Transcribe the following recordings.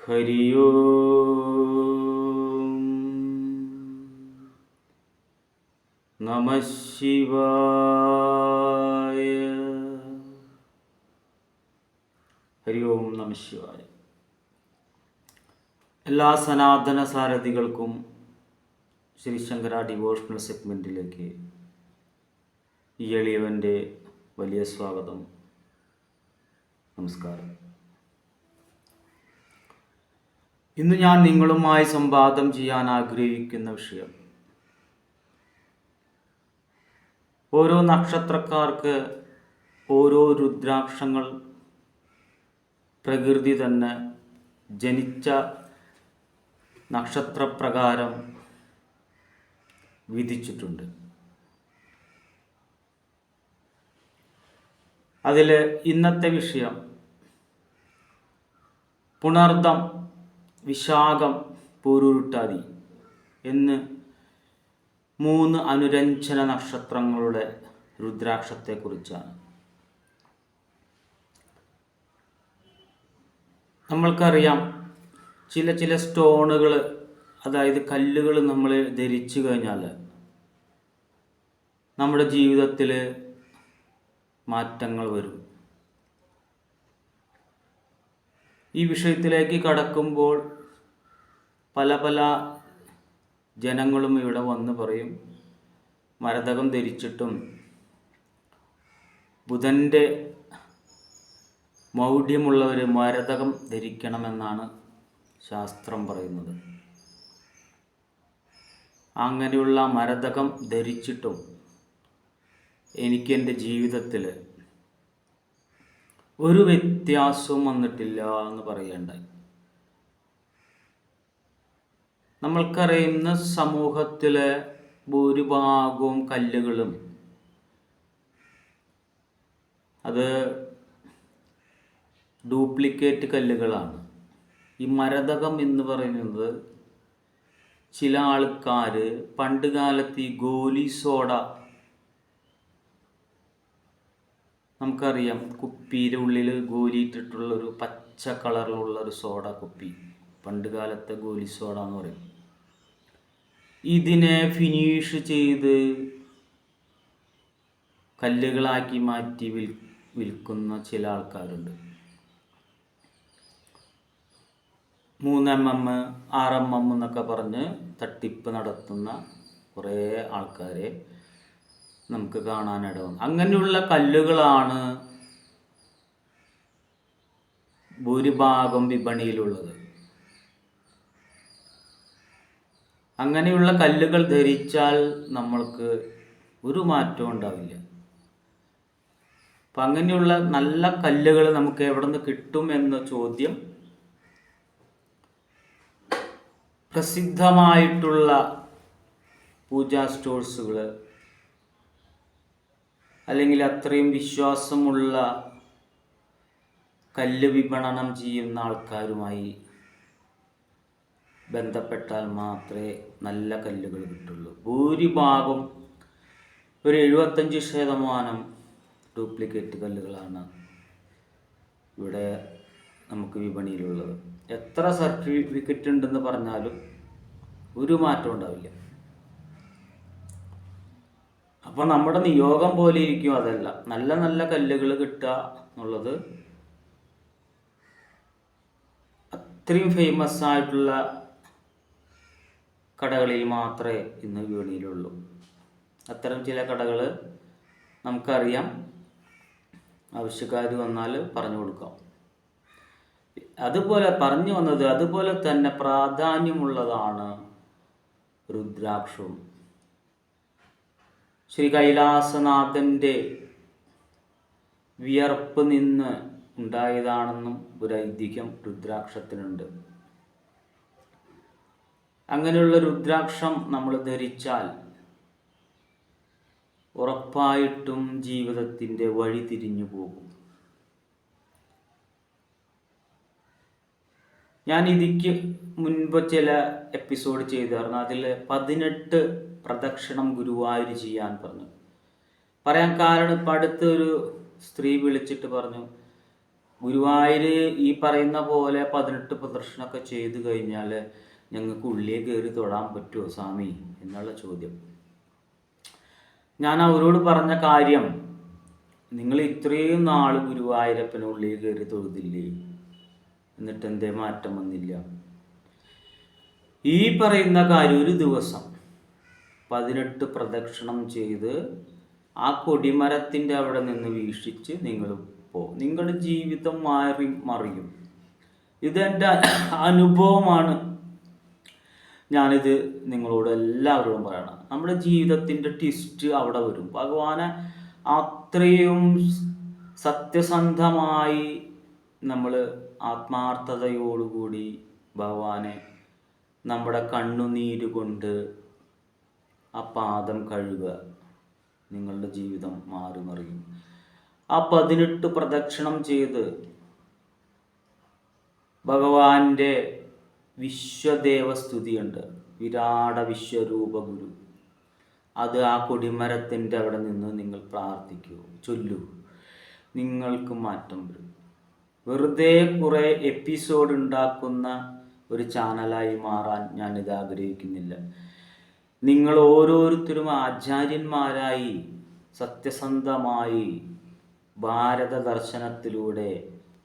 ഹരി ഓം നമഃ ശിവായ. ഹരി ഓം നമഃ ശിവായ. എല്ലാ സനാതന സാരഥികൾക്കും ശ്രീ ശങ്കര ഡിവോഷണൽ സെഗ്മെൻറ്റിലേക്ക് ഈ എളിയവൻ്റെ വലിയ സ്വാഗതം. നമസ്കാരം. ഇന്ന് ഞാൻ നിങ്ങളുമായി സംവാദം ചെയ്യാൻ ആഗ്രഹിക്കുന്ന വിഷയം, ഓരോ നക്ഷത്രക്കാർക്ക് ഓരോ രുദ്രാക്ഷങ്ങൾ പ്രകൃതി തന്നെ ജനിച്ച നക്ഷത്രപ്രകാരം വിധിച്ചിട്ടുണ്ട്. അതിൽ ഇന്നത്തെ വിഷയം പുണർദം, വിശാഖം, പൂരുരുട്ടാതി എന്ന് 3 അനുരഞ്ജന നക്ഷത്രങ്ങളുടെ രുദ്രാക്ഷത്തെക്കുറിച്ചാണ്. നമ്മൾക്കറിയാം, ചില സ്റ്റോണുകൾ, അതായത് കല്ലുകൾ നമ്മൾ ധരിച്ചു കഴിഞ്ഞാൽ നമ്മുടെ ജീവിതത്തിൽ മാറ്റങ്ങൾ വരും. ഈ വിഷയത്തിലേക്ക് കടക്കുമ്പോൾ പല ജനങ്ങളും ഇവിടെ വന്ന് പറയും, മരതകം ധരിച്ചിട്ടും ബുധൻ്റെ മൗഢ്യമുള്ളവർ മരതകം ധരിക്കണമെന്നാണ് ശാസ്ത്രം പറയുന്നത്. അങ്ങനെയുള്ള മരതകം ധരിച്ചിട്ടും എനിക്ക് എൻ്റെ ജീവിതത്തിൽ ഒരു വ്യത്യാസവും വന്നിട്ടില്ല എന്ന് പറയേണ്ടായി. നമ്മൾക്കറിയുന്ന സമൂഹത്തിലെ ഭൂരിഭാഗവും കല്ലുകളും അത് ഡ്യൂപ്ലിക്കേറ്റ് കല്ലുകളാണ്. ഈ മരതകം എന്ന് പറയുന്നത് ചില ആൾക്കാർ പണ്ട് കാലത്ത് ഈ ഗോലി സോഡ, നമുക്കറിയാം, കുപ്പിയുടെ ഉള്ളിൽ ഗോലിയിട്ടിട്ടുള്ളൊരു പച്ച കളറിലുള്ളൊരു സോഡ കുപ്പി, പണ്ട് കാലത്തെ ഗോലി സോഡ എന്ന് പറയും. ഇതിനെ ഫിനിഷ് ചെയ്ത് കല്ലുകളാക്കി മാറ്റി വിൽക്കുന്ന ചില ആൾക്കാരുണ്ട്. 3mm 6mm എന്നൊക്കെ പറഞ്ഞ് തട്ടിപ്പ് നടത്തുന്ന കുറേ ആൾക്കാരെ നമുക്ക് കാണാനിടവന്നു. അങ്ങനെയുള്ള കല്ലുകളാണ് ഭൂരിഭാഗം വിപണിയിലുള്ളത്. അങ്ങനെയുള്ള കല്ലുകൾ ധരിച്ചാൽ നമ്മൾക്ക് ഒരു മാറ്റവും ഉണ്ടാവില്ല. അപ്പം അങ്ങനെയുള്ള നല്ല കല്ലുകൾ നമുക്ക് എവിടെ നിന്ന് കിട്ടും എന്ന ചോദ്യം പ്രസിദ്ധമായിട്ടുള്ള പൂജാ സ്റ്റോഴ്സുകൾ അല്ലെങ്കിൽ അത്രയും വിശ്വാസമുള്ള കല്ല് വിപണനം ചെയ്യുന്ന ആൾക്കാരുമായി ബന്ധപ്പെട്ടാൽ മാത്രമേ നല്ല കല്ലുകൾ കിട്ടുള്ളൂ. ഭൂരിഭാഗം ഒരു 75% ഡ്യൂപ്ലിക്കേറ്റ് കല്ലുകളാണ് ഇവിടെ നമുക്ക് വിപണിയിലുള്ളത്. എത്ര സർട്ടിഫിക്കറ്റ് ഉണ്ടെന്ന് പറഞ്ഞാലും ഒരു മാറ്റം ഉണ്ടാവില്ല. അപ്പോൾ നമ്മുടെ നിയോഗം പോലെ ഇരിക്കും. അതല്ല, നല്ല നല്ല കല്ലുകൾ കിട്ടുക എന്നുള്ളത് അത്രയും ഫേമസ് ആയിട്ടുള്ള കടകളിൽ മാത്രമേ ഇന്ന് വിപണിയിലുള്ളൂ. അത്തരം ചില കടകൾ നമുക്കറിയാം, ആവശ്യക്കാർ വന്നാൽ പറഞ്ഞു കൊടുക്കാം. അതുപോലെ പറഞ്ഞു വന്നത്, അതുപോലെ തന്നെ പ്രാധാന്യമുള്ളതാണ് രുദ്രാക്ഷവും. ശ്രീ കൈലാസനാഥൻ്റെ വിയർപ്പ് നിന്ന് ഉണ്ടായതാണെന്നും ഒരു ഐതിഹ്യം രുദ്രാക്ഷത്തിനുണ്ട്. അങ്ങനെയുള്ള രുദ്രാക്ഷം നമ്മൾ ധരിച്ചാൽ ഉറപ്പായിട്ടും ജീവിതത്തിൻ്റെ വഴി തിരിഞ്ഞു പോകും. ഞാൻ ഇതിക്ക് മുൻപ് ചില എപ്പിസോഡ് ചെയ്തിരുന്നു. അതിൽ 18 പ്രദക്ഷിണം ഗുരുവായൂർ ചെയ്യാൻ പറയാൻ കാരണം, ഇപ്പം അടുത്തൊരു സ്ത്രീ വിളിച്ചിട്ട് പറഞ്ഞു, ഗുരുവായൂർ ഈ പറയുന്ന പോലെ 18 പ്രദർശനമൊക്കെ ചെയ്തു കഴിഞ്ഞാൽ ഞങ്ങൾക്ക് ഉള്ളിൽ കയറി തൊടാൻ പറ്റുമോ സ്വാമി എന്നുള്ള ചോദ്യം. ഞാൻ അവരോട് പറഞ്ഞ കാര്യം, നിങ്ങൾ ഇത്രയും നാൾ ഗുരുവായൂരപ്പനെ ഉള്ളിൽ കയറി തൊഴുതില്ലേ, എന്നിട്ട് എന്തേ മാറ്റം വന്നില്ല? ഈ പറയുന്ന കാര്യം ഒരു ദിവസം 18 പ്രദക്ഷിണം ചെയ്ത് ആ കൊടിമരത്തിൻ്റെ അവിടെ നിന്ന് വീക്ഷിച്ച് നിങ്ങൾ നിങ്ങളുടെ ജീവിതം മറിയും. ഇതെൻ്റെ അനുഭവമാണ്. ഞാനിത് നിങ്ങളോട് എല്ലാവരോടും പറയണം. നമ്മുടെ ജീവിതത്തിൻ്റെ ട്വിസ്റ്റ് അവിടെ വരും. ഭഗവാനെ അത്രയും സത്യസന്ധമായി നമ്മൾ ആത്മാർത്ഥതയോടുകൂടി ഭഗവാനെ നമ്മുടെ കണ്ണുനീര് കൊണ്ട് ആ പാദം കഴുകുക, നിങ്ങളുടെ ജീവിതം മാറി മറിയും. ആ 18 പ്രദക്ഷിണം ചെയ്ത് ഭഗവാന്റെ വിശ്വദേവസ്തുതിയുണ്ട്, വിരാട വിശ്വരൂപ ഗുരു, അത് ആ കൊടിമരത്തിൻ്റെ അവിടെ നിന്ന് നിങ്ങൾ പ്രാർത്ഥിക്കൂ, ചൊല്ലൂ, നിങ്ങൾക്ക് മാറ്റം വരും. വെറുതെ കുറേ എപ്പിസോഡ് ഉണ്ടാക്കുന്ന ഒരു ചാനലായി മാറാൻ ഞാനിത് ആഗ്രഹിക്കുന്നില്ല. നിങ്ങൾ ഓരോരുത്തരും ആചാര്യന്മാരായി സത്യസന്ധമായി ഭാരത ദർശനത്തിലൂടെ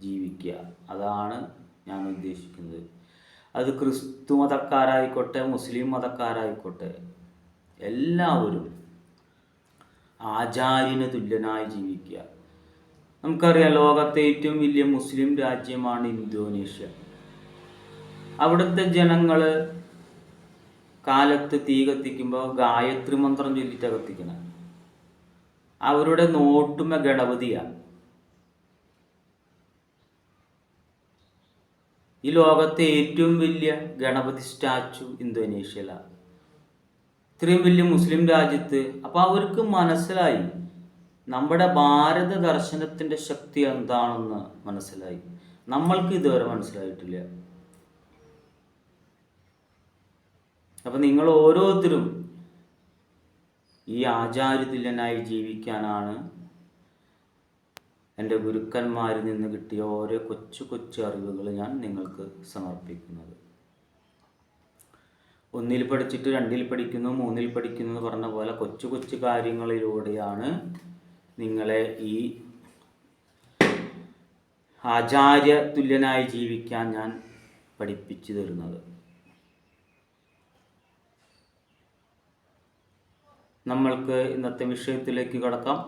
ജീവിക്കുക. അതാണ് ഞാൻ ഉദ്ദേശിക്കുന്നത്. അത് ക്രിസ്തു മതക്കാരായിക്കോട്ടെ, മുസ്ലിം മതക്കാരായിക്കോട്ടെ, എല്ലാവരും ആചാര്യന് തുല്യനായി ജീവിക്കുക. നമുക്കറിയാം, ലോകത്തെ ഏറ്റവും വലിയ മുസ്ലിം രാജ്യമാണ് ഇന്തോനേഷ്യ. അവിടുത്തെ ജനങ്ങൾ കാലത്ത് തീ കത്തിക്കുമ്പോൾ ഗായത്രി മന്ത്രം ചൊല്ലിട്ടാണ് കത്തിക്കണം. അവരുടെ നോട്ടുമ ഗണപതിയാണ്. ഈ ലോകത്തെ ഏറ്റവും വലിയ ഗണപതി സ്റ്റാച്ചു ഇന്തോനേഷ്യയിലാണ്. ഇത്രയും വലിയ മുസ്ലിം രാജ്യത്ത്. അപ്പോൾ അവർക്ക് മനസ്സിലായി നമ്മുടെ ഭാരത ദർശനത്തിൻ്റെ ശക്തി എന്താണെന്ന് മനസ്സിലായി. നമ്മൾക്ക് ഇതുവരെ മനസ്സിലായിട്ടില്ല. അപ്പം നിങ്ങൾ ഓരോരുത്തരും ഈ ആചാര്യതുല്യനായി ജീവിക്കാനാണ് എൻ്റെ ഗുരുക്കന്മാരിൽ നിന്ന് കിട്ടിയ ഓരോ കൊച്ചു കൊച്ചു അറിവുകൾ ഞാൻ നിങ്ങൾക്ക് സമർപ്പിക്കുന്നത്. 1ൽ പഠിച്ചിട്ട് 2ൽ പഠിക്കുന്നു, 3ൽ പഠിക്കുന്നു എന്ന് പറഞ്ഞ പോലെ കൊച്ചു കൊച്ചു കാര്യങ്ങളിലൂടെയാണ് നിങ്ങളെ ഈ ആചാര്യ തുല്യനായി ജീവിക്കാൻ ഞാൻ പഠിപ്പിച്ചു തരുന്നത്. നമ്മൾക്ക് ഇന്നത്തെ വിഷയത്തിലേക്ക് കടക്കാം.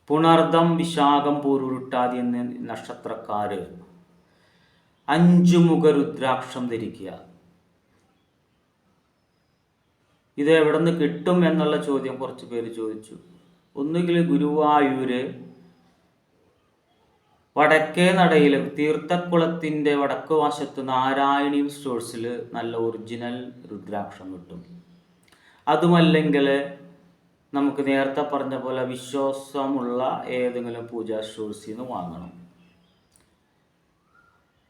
പുണർദം, വിശാഖം, പൂരുരുട്ടാതി എന്നീ നക്ഷത്രക്കാർ 5 മുഖ രുദ്രാക്ഷം ധരിക്കുക. ഇത് എവിടെ നിന്ന് കിട്ടും എന്നുള്ള ചോദ്യം കുറച്ച് പേര് ചോദിച്ചു. ഒന്നുകിൽ ഗുരുവായൂര് വടക്കേ നടയിൽ തീർത്ഥക്കുളത്തിൻ്റെ വടക്ക് വശത്ത് നാരായണീയം സ്റ്റോഴ്സിൽ നല്ല ഒറിജിനൽ രുദ്രാക്ഷം കിട്ടും. അതുമല്ലെങ്കിൽ നമുക്ക് നേരത്തെ പറഞ്ഞ പോലെ വിശ്വാസമുള്ള ഏതെങ്കിലും പൂജാ സ്റ്റോഴ്സിൽ നിന്ന് വാങ്ങണം.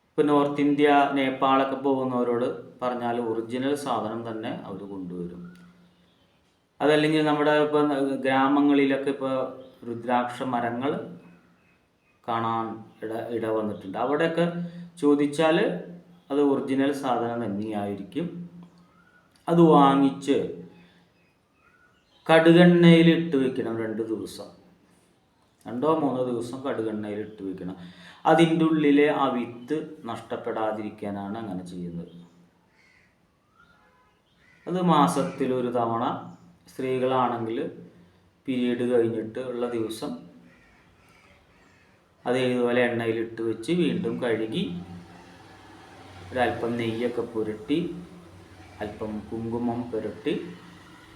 ഇപ്പോൾ നോർത്ത് ഇന്ത്യ, നേപ്പാളൊക്കെ പോകുന്നവരോട് പറഞ്ഞാൽ ഒറിജിനൽ സാധനം തന്നെ അവർ കൊണ്ടുവരും. അതല്ലെങ്കിൽ നമ്മുടെ ഇപ്പോൾ ഗ്രാമങ്ങളിലൊക്കെ ഇപ്പോൾ രുദ്രാക്ഷ മരങ്ങൾ കാണാൻ ഇട വന്നിട്ടുണ്ട്. അവിടെയൊക്കെ ചോദിച്ചാൽ അത് ഒറിജിനൽ സാധനം തന്നെയായിരിക്കും. അത് വാങ്ങിച്ച് കടുകെണ്ണയിൽ ഇട്ട് വെക്കണം. 2 ദിവസം, 2-3 ദിവസം കടുകെണ്ണയിൽ ഇട്ട് വെക്കണം. അതിൻ്റെ ഉള്ളിലെ ആ വിത്ത് നഷ്ടപ്പെടാതിരിക്കാനാണ് അങ്ങനെ ചെയ്യുന്നത്. അത് മാസത്തിൽ 1 തവണ, സ്ത്രീകളാണെങ്കിൽ പീരീഡ് കഴിഞ്ഞിട്ട് ഉള്ള ദിവസം അത് ഇതുപോലെ എണ്ണയിലിട്ട് വെച്ച് വീണ്ടും കഴുകി ഒരല്പം നെയ്യൊക്കെ പുരട്ടി അല്പം കുങ്കുമം പുരട്ടി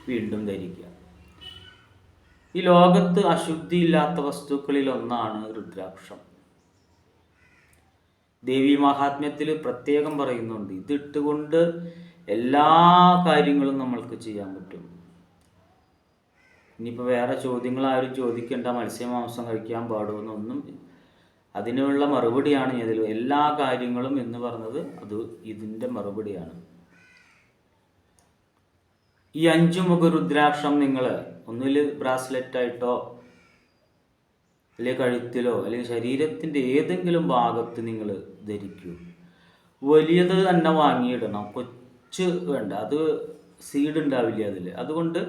വീണ്ടും ധരിക്കുക. ഈ ലോകത്ത് അശുദ്ധിയില്ലാത്ത വസ്തുക്കളിൽ ഒന്നാണ് രുദ്രാക്ഷം. ദേവി മഹാത്മ്യത്തിൽ പ്രത്യേകം പറയുന്നുണ്ട്, ഇതിട്ടുകൊണ്ട് എല്ലാ കാര്യങ്ങളും നമ്മൾക്ക് ചെയ്യാൻ പറ്റും. ഇനിയിപ്പോൾ വേറെ ചോദ്യങ്ങൾ ആരും ചോദിക്കേണ്ട, മത്സ്യമാംസം കഴിക്കാൻ പാടുമെന്നൊന്നും, അതിനുള്ള മറുപടിയാണ് ഇതിൽ. എല്ലാ കാര്യങ്ങളും എന്ന് പറഞ്ഞത് അത് ഇതിൻ്റെ മറുപടിയാണ്. ഈ 5 മുഖ രുദ്രാക്ഷം നിങ്ങൾ ഒന്നുകിൽ ബ്രാസ്ലെറ്റായിട്ടോ അല്ലെങ്കിൽ കഴുത്തിലോ അല്ലെങ്കിൽ ശരീരത്തിൻ്റെ ഏതെങ്കിലും ഭാഗത്ത് നിങ്ങൾ ധരിക്കൂ. വലിയത് തന്നെ വാങ്ങിയിടണം, കൊച്ചു വേണ്ട. അത് സീഡ് ഉണ്ടാവില്ല അതിൽ, അതുകൊണ്ട്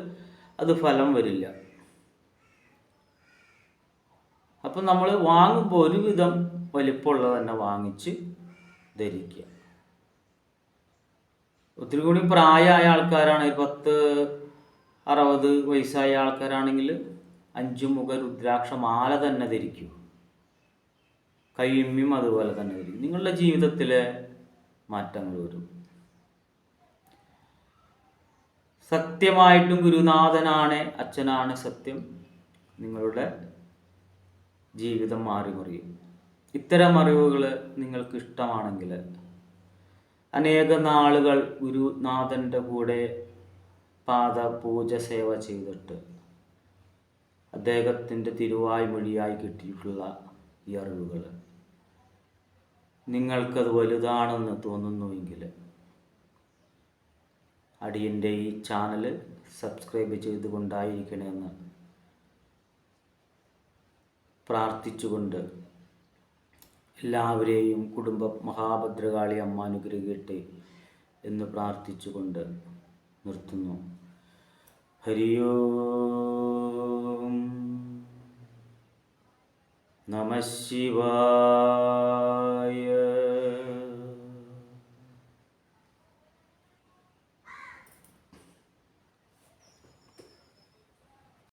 അത് ഫലം വരില്ല. അപ്പം നമ്മൾ വാങ്ങുമ്പോൾ ഒരുവിധം വലിപ്പമുള്ളത് തന്നെ വാങ്ങിച്ച് ധരിക്കുക. ഒത്തിരി കൂടി പ്രായമായ ആൾക്കാരാണ്, 10-60 വയസ്സായ ആൾക്കാരാണെങ്കിൽ 5 മുഖ രുദ്രാക്ഷ മാല തന്നെ ധരിക്കൂ. കൈമ്യം അതുപോലെ തന്നെ ധരിക്കും. നിങ്ങളുടെ ജീവിതത്തിലെ മാറ്റങ്ങൾ വരും. സത്യമായിട്ടും ഗുരുനാഥനാണ്, അച്ഛനാണ് സത്യം. നിങ്ങളുടെ ജീവിതം മാറിമറിയും. ഇത്തരം അറിവുകൾ നിങ്ങൾക്ക് ഇഷ്ടമാണെങ്കിൽ അനേക നാളുകൾ ഗുരുനാഥൻ്റെ കൂടെ പാദപൂജ സേവ ചെയ്തിട്ട് അദ്ദേഹത്തിൻ്റെ തിരുവായ്മൊഴിയായി കിട്ടിയിട്ടുള്ള ഈ അറിവുകൾ നിങ്ങൾക്കത് വലുതാണെന്ന് തോന്നുന്നുവെങ്കിൽ അടിയൻ്റെ ഈ ചാനൽ സബ്സ്ക്രൈബ് ചെയ്തുകൊണ്ടായിരിക്കണമെന്ന് പ്രാർത്ഥിച്ചുകൊണ്ട് എല്ലാവരെയും കുടുംബ മഹാഭദ്രകാളി അമ്മ അനുഗ്രഹിക്കട്ടെ എന്ന് പ്രാർത്ഥിച്ചുകൊണ്ട് നിർത്തുന്നു. ഹരിയോം നമഃ ശിവായ.